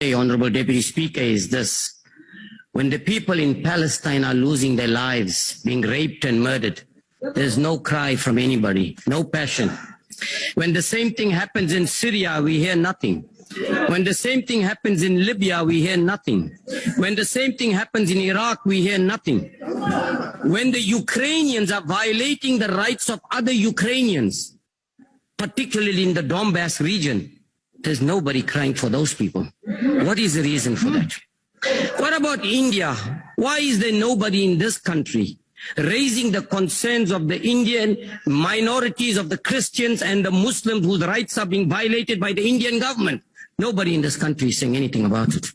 Honorable Deputy Speaker, is this. When the people in Palestine are losing their lives, being raped and murdered, there's no cry from anybody, no passion. When the same thing happens in Syria, we hear nothing. When the same thing happens in Libya, we hear nothing. When the same thing happens in Iraq, we hear nothing. When the Ukrainians are violating the rights of other Ukrainians, particularly in the Donbas region, there's nobody crying for those people. What is the reason for that? What about India? Why is there nobody in this country raising the concerns of the Indian minorities, of the Christians and the Muslims whose rights are being violated by the Indian government? Nobody in this country is saying anything about it.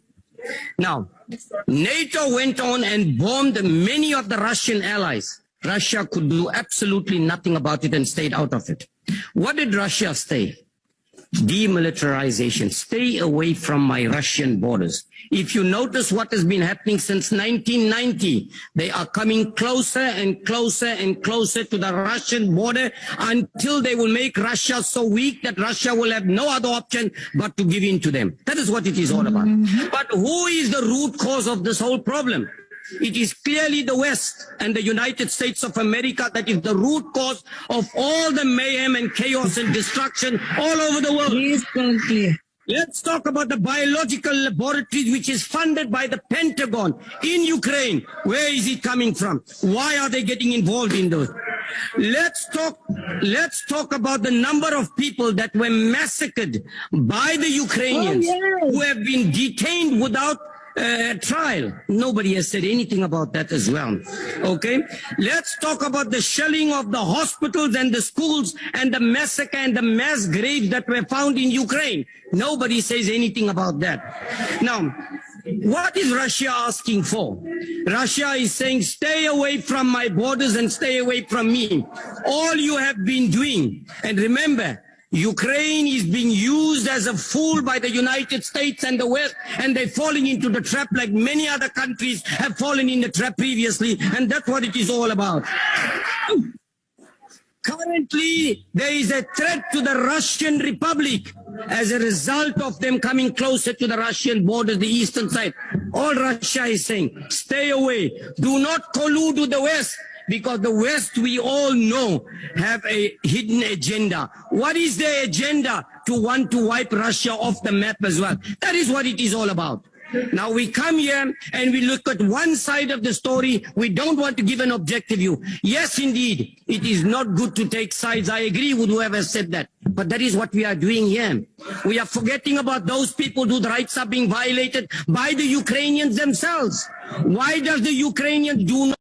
Now, NATO went on and bombed many of the Russian allies. Russia could do absolutely nothing about it and stayed out of it. What did Russia say? Demilitarization. Stay away from my Russian borders. If you notice what has been happening since 1990, they are coming closer and closer and closer to the Russian border until they will make Russia so weak that Russia will have no other option but to give in to them. That is what it is all about. But who is the root cause of this whole problem? It is clearly the West and the United States of America that is the root cause of all the mayhem and chaos and destruction all over the world. Please conclude. Let's talk about the biological laboratories which is funded by the Pentagon in Ukraine. Where is it coming from? Why are they getting involved in those? Let's talk about the number of people that were massacred by the Ukrainians who have been detained without trial. Nobody has said anything about that as well. Okay, let's talk about the shelling of the hospitals and the schools and the massacre and the mass graves that were found in Ukraine. Nobody says anything about that. Now, what is Russia asking for? Russia is saying, stay away from my borders and stay away from me. All you have been doing, and remember, Ukraine is being used as a fool by the United States and the West, and they're falling into the trap like many other countries have fallen in the trap previously, and that's what it is all about. Currently, there is a threat to the Russian Republic as a result of them coming closer to the Russian border, the eastern side. All Russia is saying, stay away. Do not collude with the West. Because the West, we all know, have a hidden agenda. What is their agenda? To want to wipe Russia off the map as well. That is what it is all about. Now we come here and we look at one side of the story. We don't want to give an objective view. Yes, indeed, it is not good to take sides. I agree with whoever said that. But that is what we are doing here. We are forgetting about those people whose rights are being violated by the Ukrainians themselves. Why does the Ukrainians do not